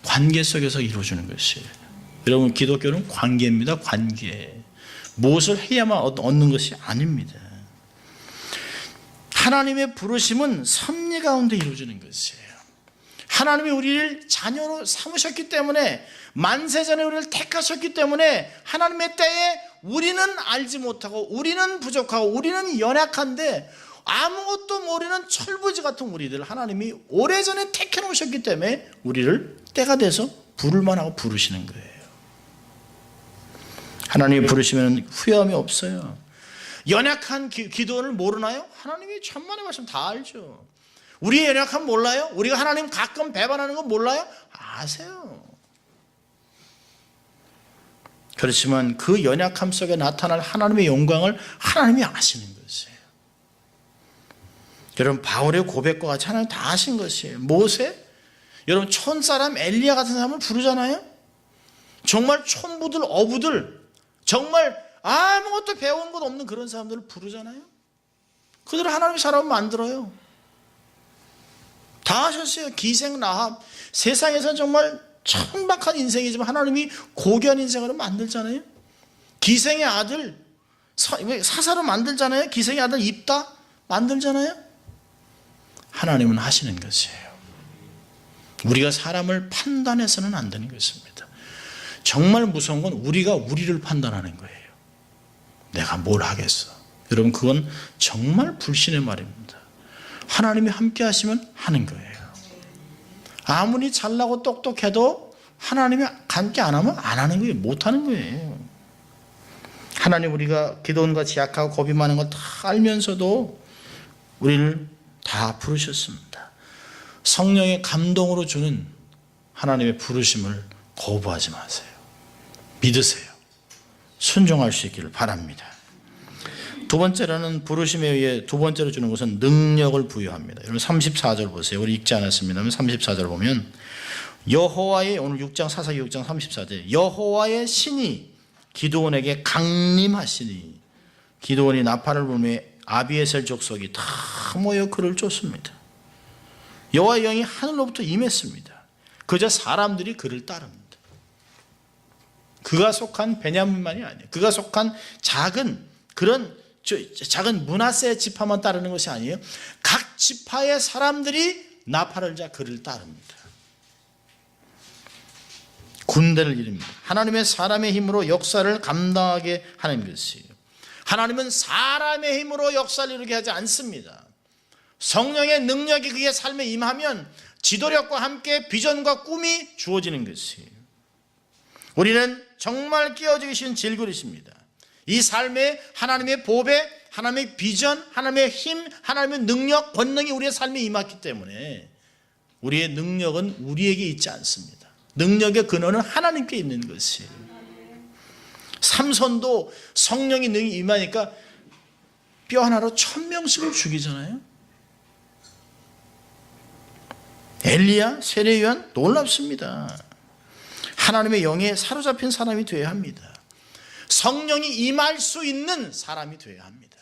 관계 속에서 이루어주는 것이에요. 여러분, 기독교는 관계입니다. 관계. 무엇을 해야만 얻는 것이 아닙니다. 하나님의 부르심은 섭리 가운데 이루어지는 것이에요. 하나님이 우리를 자녀로 삼으셨기 때문에, 만세전에 우리를 택하셨기 때문에, 하나님의 때에 우리는 알지 못하고, 우리는 부족하고, 우리는 연약한데 아무것도 모르는 철부지 같은 우리들 하나님이 오래전에 택해 놓으셨기 때문에 우리를 때가 돼서 부를만 하고 부르시는 거예요. 하나님이 부르시면 후회함이 없어요. 연약한 기도를 모르나요? 하나님이 천만의 말씀 다 알죠. 우리의 연약함 몰라요? 우리가 하나님 가끔 배반하는 거 몰라요? 아세요. 그렇지만 그 연약함 속에 나타날 하나님의 영광을 하나님이 아시는 것이에요. 여러분, 바울의 고백과 같이 하나님 다 아신 것이에요. 모세? 여러분, 촌사람 엘리야 같은 사람을 부르잖아요. 정말 촌부들, 어부들, 정말 아무것도 배운 것 없는 그런 사람들을 부르잖아요. 그들을 하나님이 사람을 만들어요. 다 하셨어요. 기생 라합. 세상에서는 정말 천박한 인생이지만 하나님이 고귀한 인생으로 만들잖아요. 기생의 아들 사사로 만들잖아요. 기생의 아들 입다 만들잖아요. 하나님은 하시는 것이에요. 우리가 사람을 판단해서는 안 되는 것입니다. 정말 무서운 건 우리가 우리를 판단하는 거예요. 내가 뭘 하겠어. 여러분, 그건 정말 불신의 말입니다. 하나님이 함께 하시면 하는 거예요. 아무리 잘나고 똑똑해도 하나님이 함께 안 하면 안 하는 거예요. 못 하는 거예요. 하나님, 우리가 기도원같이 약하고 겁이 많은 걸 다 알면서도 우리를 다 부르셨습니다. 성령의 감동으로 주는 하나님의 부르심을 거부하지 마세요. 믿으세요. 순종할 수 있기를 바랍니다. 두 번째로는, 부르심에 의해 두 번째로 주는 것은 능력을 부여합니다. 여러분, 34절 보세요. 우리 읽지 않았습니다만 34절 보면, 여호와의, 오늘 6장 사사기 6장 34절, 여호와의 신이 기드온에게 강림하시니 기드온이 나팔을 불며 아비에셀 족속이 다 모여 그를 쫓습니다. 여호와의 영이 하늘로부터 임했습니다. 그저 사람들이 그를 따릅니다. 그가 속한 베냐민만이 아니에요. 그가 속한 작은 므낫세 지파만 따르는 것이 아니에요. 각 지파의 사람들이 나팔을 자 그를 따릅니다. 군대를 이룹니다. 하나님의 사람의 힘으로 역사를 감당하게 하는 것이에요. 하나님은 사람의 힘으로 역사를 이루게 하지 않습니다. 성령의 능력이 그의 삶에 임하면 지도력과 함께 비전과 꿈이 주어지는 것이에요. 우리는 정말 깨어지기 쉬운 질그릇입니다. 이 삶에 하나님의 보배, 하나님의 비전, 하나님의 힘, 하나님의 능력, 권능이 우리의 삶에 임했기 때문에 우리의 능력은 우리에게 있지 않습니다. 능력의 근원은 하나님께 있는 것이에요. 삼손도 성령이 능히 임하니까 뼈 하나로 1000명씩을 죽이잖아요. 엘리야, 세례요한 놀랍습니다. 하나님의 영에 사로잡힌 사람이 되어야 합니다. 성령이 임할 수 있는 사람이 되어야 합니다.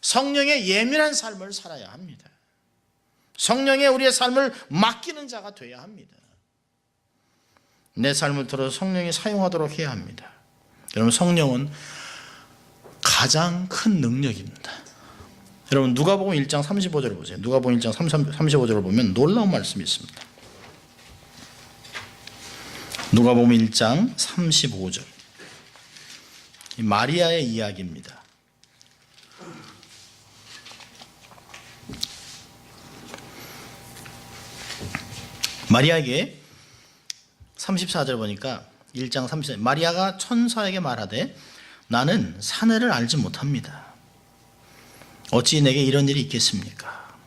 성령의 예민한 삶을 살아야 합니다. 성령에 우리의 삶을 맡기는 자가 되어야 합니다. 내 삶을 들어 성령이 사용하도록 해야 합니다. 여러분, 성령은 가장 큰 능력입니다. 여러분, 누가복음 1장 35절을 보세요. 누가복음 1장 35절을 보면 놀라운 말씀이 있습니다. 누가복음 1장 35절. 마리아의 이야기입니다. 마리아에게 34절 보니까 1장 34절, 마리아가 천사에게 말하되 나는 사내를 알지 못합니다. 어찌 내게 이런 일이 있겠습니까?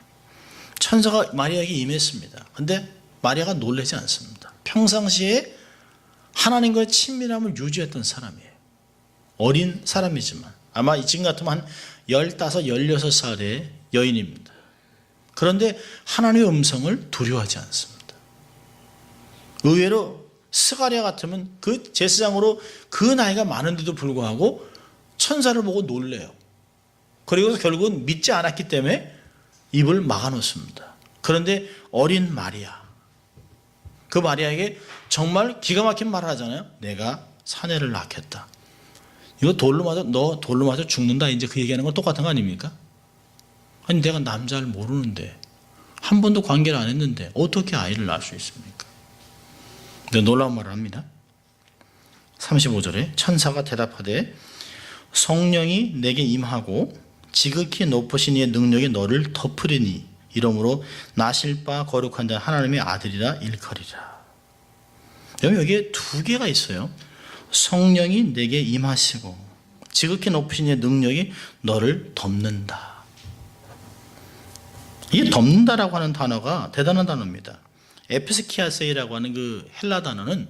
천사가 마리아에게 임했습니다. 그런데 마리아가 놀라지 않습니다. 평상시에 하나님과의 친밀함을 유지했던 사람이에요. 어린 사람이지만 아마 지금 같으면 한 15, 16살의 여인입니다. 그런데 하나님의 음성을 두려워하지 않습니다. 의외로 스가랴 같으면 그 제사장으로 그 나이가 많은데도 불구하고 천사를 보고 놀래요. 그리고 결국은 믿지 않았기 때문에 입을 막아놓습니다. 그런데 어린 마리아, 그 마리아에게 정말 기가 막힌 말을 하잖아요. 내가 사내를 낳겠다. 이거 너 돌로 맞아 죽는다. 이제 그 얘기하는 건 똑같은 거 아닙니까? 아니, 내가 남자를 모르는데, 한 번도 관계를 안 했는데, 어떻게 아이를 낳을 수 있습니까? 근데 놀라운 말을 합니다. 35절에 천사가 대답하되, 성령이 내게 임하고, 지극히 높으신 이의 능력이 너를 덮으리니, 이러므로 나실 바 거룩한 자 하나님의 아들이라 일컬이라. 여기에 두 개가 있어요. 성령이 내게 임하시고 지극히 높으신 이의 능력이 너를 덮는다. 이 덮는다라고 하는 단어가 대단한 단어입니다. 에피스키아세이라고 하는 그 헬라 단어는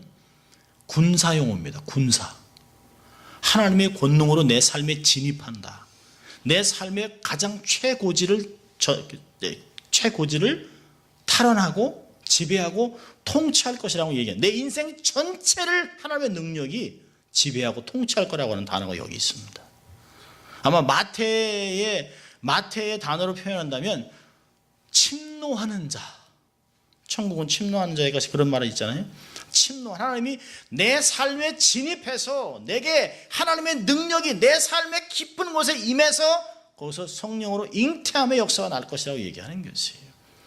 군사 용어입니다. 군사. 하나님의 권능으로 내 삶에 진입한다. 내 삶의 가장 최고지를 탈환하고 지배하고 통치할 것이라고 얘기해요. 내 인생 전체를 하나님의 능력이 지배하고 통치할 거라고 하는 단어가 여기 있습니다. 아마 마태의 단어로 표현한다면 침노하는 자. 천국은 침노하는 자의 것이 그런 말이 있잖아요. 하나님이 내 삶에 진입해서 내게 하나님의 능력이 내 삶의 깊은 곳에 임해서 거기서 성령으로 잉태함의 역사가 날 것이라고 얘기하는 것이에요.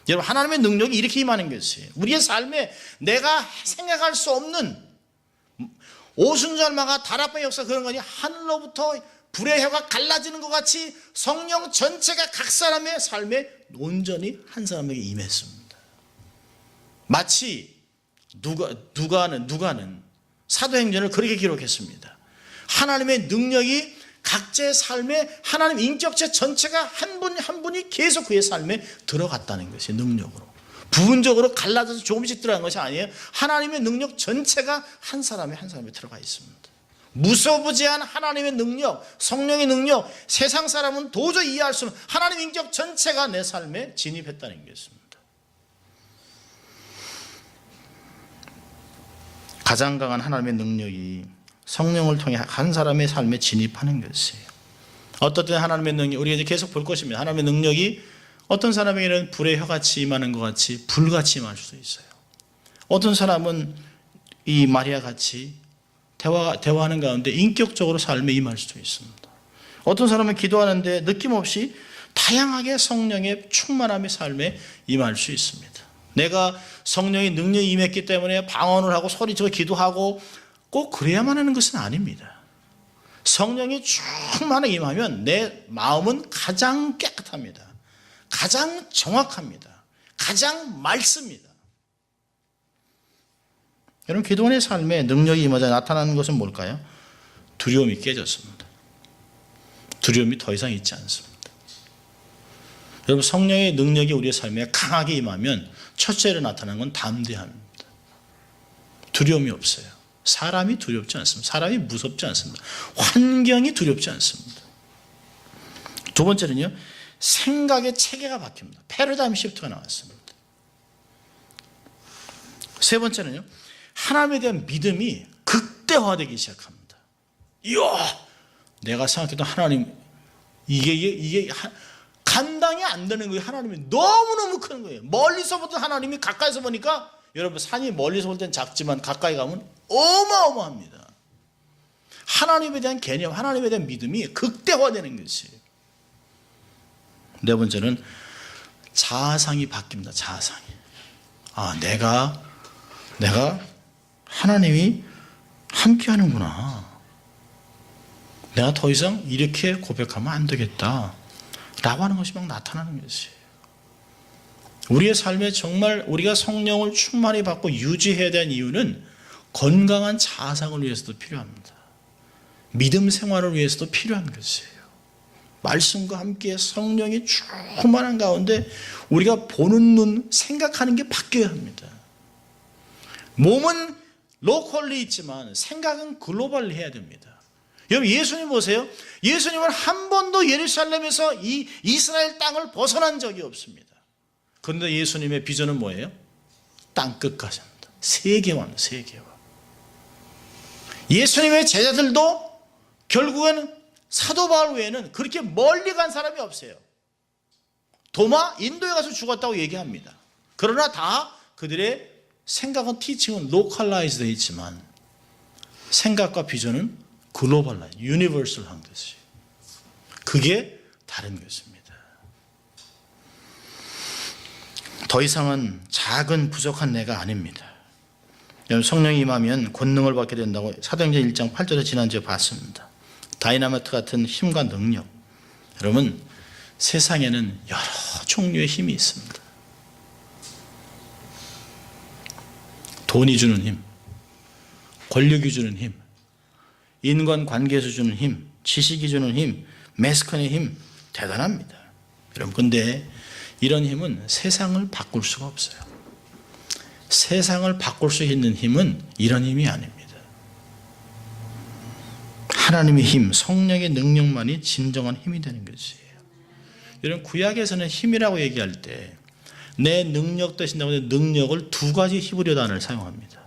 여러분, 하나님의 능력이 이렇게 임하는 것이에요. 우리의 삶에 내가 생각할 수 없는 오순절마가 다락방의 역사 그런 거니 하늘로부터 불의 혀가 갈라지는 것 같이 성령 전체가 각 사람의 삶에 온전히 한 사람에게 임했습니다. 마치 누가는 사도행전을 그렇게 기록했습니다. 하나님의 능력이 각자의 삶에 하나님 인격체 전체가 한 분 한 분이 계속 그의 삶에 들어갔다는 것이 능력으로. 부분적으로 갈라져서 조금씩 들어간 것이 아니에요. 하나님의 능력 전체가 한 사람에 들어가 있습니다. 무소부지한 하나님의 능력, 성령의 능력, 세상 사람은 도저히 이해할 수 없는 하나님 인격 전체가 내 삶에 진입했다는 것입니다. 가장 강한 하나님의 능력이 성령을 통해 한 사람의 삶에 진입하는 것이에요. 어떨 때 하나님의 능력이 우리가 이제 계속 볼 것입니다. 하나님의 능력이 어떤 사람에게는 불의 혀같이 임하는 것 같이 불같이 임할 수도 있어요. 어떤 사람은 이 마리아 같이 대화하는 가운데 인격적으로 삶에 임할 수도 있습니다. 어떤 사람은 기도하는데 느낌없이 다양하게 성령의 충만함의 삶에 임할 수 있습니다. 내가 성령의 능력이 임했기 때문에 방언을 하고 소리치고 기도하고 꼭 그래야만 하는 것은 아닙니다. 성령이 충만하게 임하면 내 마음은 가장 깨끗합니다. 가장 정확합니다. 가장 맑습니다. 여러분, 기도원의 삶에 능력이 임하자 나타나는 것은 뭘까요? 두려움이 깨졌습니다. 두려움이 더 이상 있지 않습니다. 여러분, 성령의 능력이 우리의 삶에 강하게 임하면 첫째로 나타나는 건 담대함입니다. 두려움이 없어요. 사람이 두렵지 않습니다. 사람이 무섭지 않습니다. 환경이 두렵지 않습니다. 두 번째는요, 생각의 체계가 바뀝니다. 패러다임 시프트가 나왔습니다. 세 번째는요, 하나님에 대한 믿음이 극대화되기 시작합니다. 이야, 내가 생각했던 하나님, 이게 감당이 안 되는 거예요. 하나님이 너무너무 큰 거예요. 멀리서 보던 하나님이 가까이서 보니까, 여러분, 산이 멀리서 볼 땐 작지만 가까이 가면 어마어마합니다. 하나님에 대한 개념, 하나님에 대한 믿음이 극대화되는 것이에요. 네 번째는 자아상이 바뀝니다. 자아상이. 아, 내가 하나님이 함께 하는구나. 내가 더 이상 이렇게 고백하면 안 되겠다 라고 하는 것이 막 나타나는 것이에요. 우리의 삶에 정말 우리가 성령을 충만히 받고 유지해야 되는 이유는 건강한 자아상을 위해서도 필요합니다. 믿음 생활을 위해서도 필요한 것이에요. 말씀과 함께 성령이 충만한 가운데 우리가 보는 눈, 생각하는 게 바뀌어야 합니다. 몸은 로컬리 있지만 생각은 글로벌리 해야 됩니다. 여러분, 예수님 보세요. 예수님은 한 번도 예루살렘에서 이 이스라엘 땅을 벗어난 적이 없습니다. 그런데 예수님의 비전은 뭐예요? 땅끝까지 합니다. 세계화입니다. 세계화. 예수님의 제자들도 결국에는 사도 바울 외에는 그렇게 멀리 간 사람이 없어요. 도마 인도에 가서 죽었다고 얘기합니다. 그러나 다 그들의 생각은 티칭은 로컬라이즈 되어 있지만 생각과 비전은 글로벌라이즈, 유니버설한 것이. 그게 다른 것입니다. 더 이상은 작은 부족한 내가 아닙니다. 여러분, 성령이 임하면 권능을 받게 된다고 사도행전 1장 8절에 지난주에 봤습니다. 다이나마이트 같은 힘과 능력. 여러분, 세상에는 여러 종류의 힘이 있습니다. 돈이 주는 힘, 권력이 주는 힘, 인간관계에서 주는 힘, 지식이 주는 힘, 매스컨의 힘, 대단합니다. 여러분, 근데 이런 힘은 세상을 바꿀 수가 없어요. 세상을 바꿀 수 있는 힘은 이런 힘이 아닙니다. 하나님의 힘, 성령의 능력만이 진정한 힘이 되는 것이에요. 여러분, 구약에서는 힘이라고 얘기할 때 내 능력 되신다고 해서 능력을 두 가지 히브리어 단어를 사용합니다.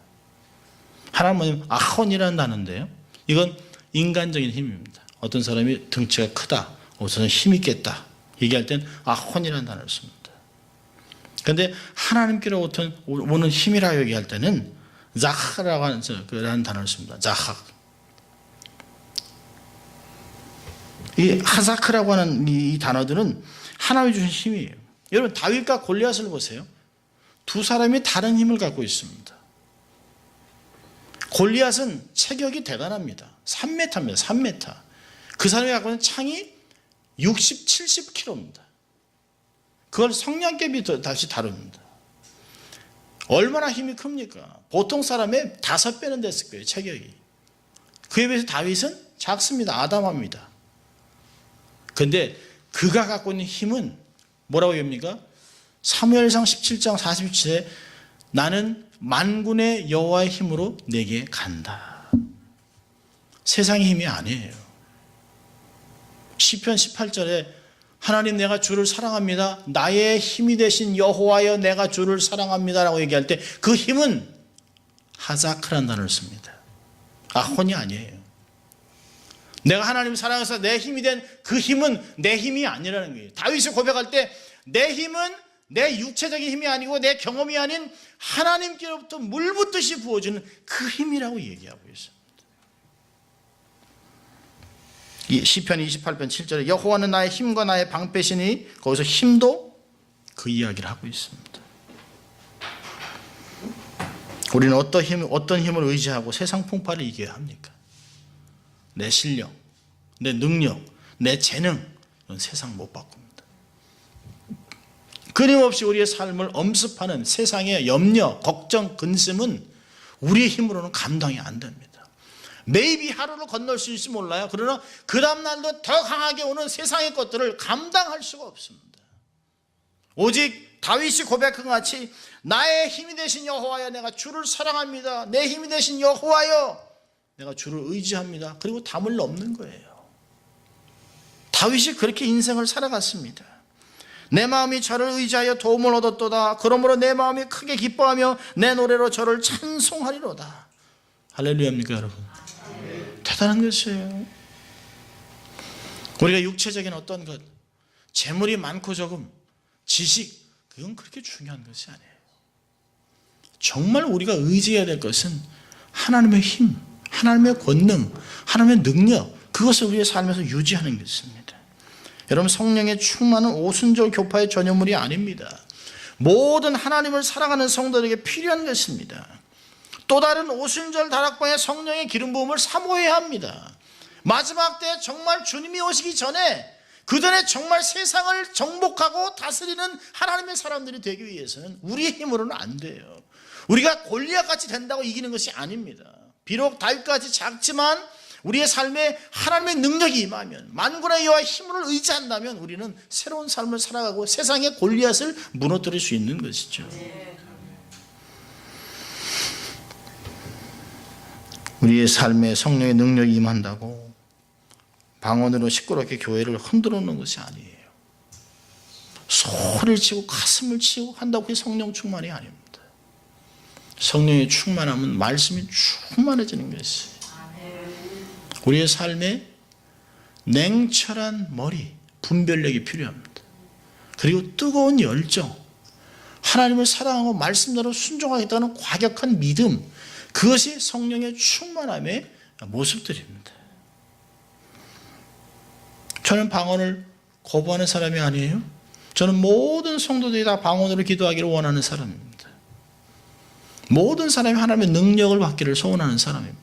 하나는 아혼이라는 단어인데요, 이건 인간적인 힘입니다. 어떤 사람이 덩치가 크다, 우선 힘 있겠다 얘기할 땐 아혼이라는 단어를 씁니다. 그런데 하나님께로 오는 힘이라고 얘기할 때는 자하라고 하는 단어를 씁니다. 자하. 이 하사크라고 하는 이 단어들은 하나님이 주신 힘이에요. 여러분, 다윗과 골리앗을 보세요. 두 사람이 다른 힘을 갖고 있습니다. 골리앗은 체격이 대단합니다. 3m입니다. 3m. 그 사람이 갖고 있는 창이 60, 70kg입니다. 그걸 성냥개비 다시 다룹니다. 얼마나 힘이 큽니까? 보통 사람의 5배는 됐을 거예요, 체격이. 그에 비해서 다윗은 작습니다. 아담합니다. 그런데 그가 갖고 있는 힘은 뭐라고 얘기합니까? 사무엘상 17장 47절에 나는 만군의 여호와의 힘으로 내게 간다. 세상의 힘이 아니에요. 시편 18절에 하나님, 내가 주를 사랑합니다. 나의 힘이 되신 여호와여, 내가 주를 사랑합니다 라고 얘기할 때 그 힘은 하자크라는 단어를 씁니다. 아혼이 아니에요. 내가 하나님을 사랑해서 내 힘이 된 그 힘은 내 힘이 아니라는 거예요. 다윗이 고백할 때 내 힘은 내 육체적인 힘이 아니고 내 경험이 아닌 하나님께로부터 물붓듯이 부어주는 그 힘이라고 얘기하고 있습니다. 시편 28편 7절에 여호와는 나의 힘과 나의 방패시니, 거기서 힘도 그 이야기를 하고 있습니다. 우리는 어떤 힘을 의지하고 세상 풍파를 이겨야 합니까? 내 실력, 내 능력, 내 재능, 이건 세상 못 바꿉니다. 끊임없이 우리의 삶을 엄습하는 세상의 염려, 걱정, 근심은 우리의 힘으로는 감당이 안 됩니다. 매일 하루를 건널 수 있을지 몰라요. 그러나 그 다음날도 더 강하게 오는 세상의 것들을 감당할 수가 없습니다. 오직 다윗이 고백한 것 같이 나의 힘이 되신 여호와여, 내가 주를 사랑합니다. 내 힘이 되신 여호와여, 내가 주를 의지합니다. 그리고 담을 넘는 거예요. 다윗이 그렇게 인생을 살아갔습니다. 내 마음이 저를 의지하여 도움을 얻었도다. 그러므로 내 마음이 크게 기뻐하며 내 노래로 저를 찬송하리로다. 할렐루야입니까, 여러분? 대단한 것이에요. 우리가 육체적인 어떤 것, 재물이 많고 적음, 지식, 그건 그렇게 중요한 것이 아니에요. 정말 우리가 의지해야 될 것은 하나님의 힘, 하나님의 권능, 하나님의 능력, 그것을 우리의 삶에서 유지하는 것입니다. 여러분, 성령의 충만은 오순절 교파의 전유물이 아닙니다. 모든 하나님을 사랑하는 성도들에게 필요한 것입니다. 또 다른 오순절 다락방의 성령의 기름 부음을 사모해야 합니다. 마지막 때 정말 주님이 오시기 전에, 그 전에 정말 세상을 정복하고 다스리는 하나님의 사람들이 되기 위해서는 우리의 힘으로는 안 돼요. 우리가 골리앗같이 된다고 이기는 것이 아닙니다. 비록 다윗같이 작지만 우리의 삶에 하나님의 능력이 임하면, 만군의 여호와의 힘을 의지한다면 우리는 새로운 삶을 살아가고 세상의 골리앗을 무너뜨릴 수 있는 것이죠. 우리의 삶에 성령의 능력이 임한다고 방언으로 시끄럽게 교회를 흔들어 놓는 것이 아니에요. 소리를 치고 가슴을 치고 한다고 그게 성령 충만이 아닙니다. 성령의 충만함은 말씀이 충만해지는 것이, 우리의 삶에 냉철한 머리, 분별력이 필요합니다. 그리고 뜨거운 열정, 하나님을 사랑하고 말씀대로 순종하겠다는 과격한 믿음, 그것이 성령의 충만함의 모습들입니다. 저는 방언을 거부하는 사람이 아니에요. 저는 모든 성도들이 다 방언으로 기도하기를 원하는 사람입니다. 모든 사람이 하나님의 능력을 받기를 소원하는 사람입니다.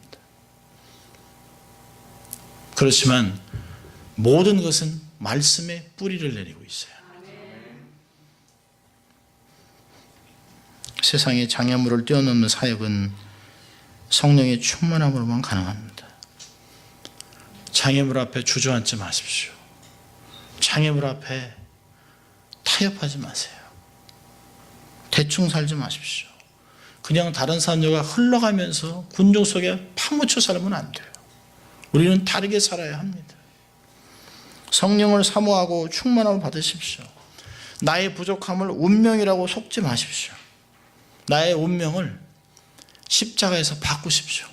그렇지만 모든 것은 말씀에 뿌리를 내리고 있어요. 세상의 장애물을 뛰어넘는 사역은 성령의 충만함으로만 가능합니다. 장애물 앞에 주저앉지 마십시오. 장애물 앞에 타협하지 마세요. 대충 살지 마십시오. 그냥 다른 사람들과 흘러가면서 군중 속에 파묻혀 살면 안 돼요. 우리는 다르게 살아야 합니다. 성령을 사모하고 충만함을 받으십시오. 나의 부족함을 운명이라고 속지 마십시오. 나의 운명을 십자가에서 바꾸십시오.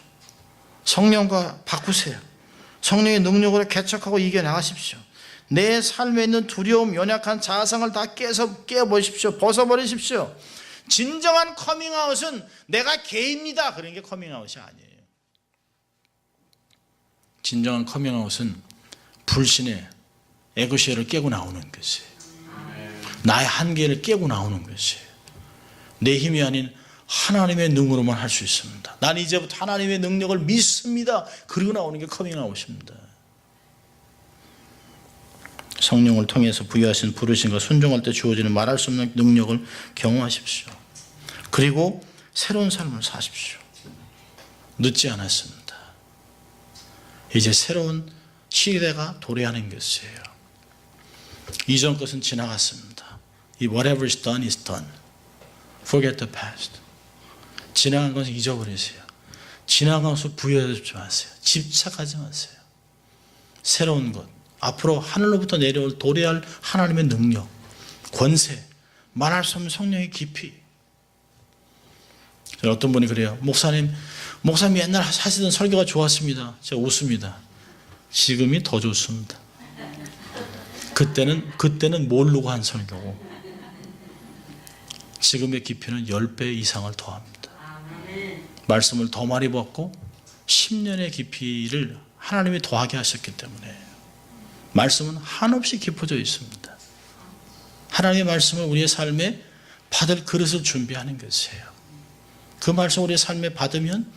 성령과 바꾸세요. 성령의 능력으로 개척하고 이겨나가십시오. 내 삶에 있는 두려움, 연약한 자아상을 다 깨어보십시오. 벗어버리십시오. 진정한 커밍아웃은 내가 개입니다. 그런 게 커밍아웃이 아니에요. 진정한 커밍아웃은 불신의 에고시를 깨고 나오는 것이에요. 나의 한계를 깨고 나오는 것이에요. 내 힘이 아닌 하나님의 능으로만 할 수 있습니다. 난 이제부터 하나님의 능력을 믿습니다. 그리고 나오는 게 커밍아웃입니다. 성령을 통해서 부여하신 부르심과 순종할 때 주어지는 말할 수 없는 능력을 경험하십시오. 그리고 새로운 삶을 사십시오. 늦지 않았습니다. 이제 새로운 시대가 도래하는 것이에요. 이전 것은 지나갔습니다. Whatever is done is done. Forget the past. 지나간 것은 잊어버리세요. 지나간 것을 부여하지 마세요. 집착하지 마세요. 새로운 것, 앞으로 하늘로부터 내려올 도래할 하나님의 능력, 권세, 말할 수 없는 성령의 깊이. 어떤 분이 그래요. 목사님 옛날 하시던 설교가 좋았습니다. 제가 웃습니다. 지금이 더 좋습니다. 그때는 모르고 한 설교고 지금의 깊이는 10배 이상을 더합니다. 말씀을 더 많이 받고 10년의 깊이를 하나님이 더하게 하셨기 때문에 말씀은 한없이 깊어져 있습니다. 하나님의 말씀을 우리의 삶에 받을 그릇을 준비하는 것이에요. 그 말씀 우리의 삶에 받으면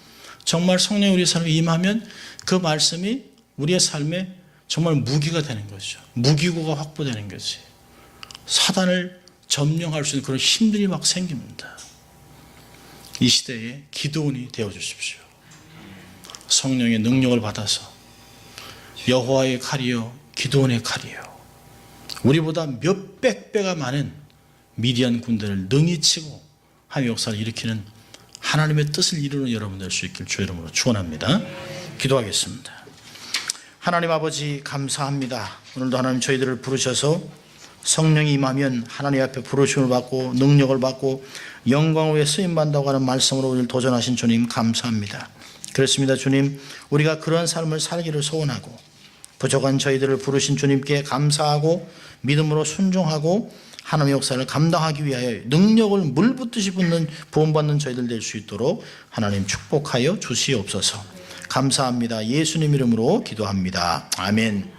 정말 성령이 우리의 삶에 임하면 그 말씀이 우리의 삶에 정말 무기가 되는 거죠. 무기고가 확보되는 것이 사단을 점령할 수 있는 그런 힘들이 막 생깁니다. 이 시대에 기도원이 되어주십시오. 성령의 능력을 받아서 여호와의 칼이요 기도원의 칼이요 우리보다 몇백 배가 많은 미디안 군대를 능히 치고 하나님의 역사를 일으키는 하나님의 뜻을 이루는 여러분 될 수 있길 주의 이름으로 축원합니다. 기도하겠습니다. 하나님 아버지 감사합니다. 오늘도 하나님 저희들을 부르셔서 성령이 임하면 하나님 앞에 부르심을 받고 능력을 받고 영광 위에 쓰임받는다고 하는 말씀으로 우리를 도전하신 주님 감사합니다. 그렇습니다. 주님, 우리가 그런 삶을 살기를 소원하고 부족한 저희들을 부르신 주님께 감사하고 믿음으로 순종하고 하나님의 역사를 감당하기 위하여 능력을 물붓듯이 붓는 부음받는 저희들 될 수 있도록 하나님 축복하여 주시옵소서. 감사합니다. 예수님 이름으로 기도합니다. 아멘.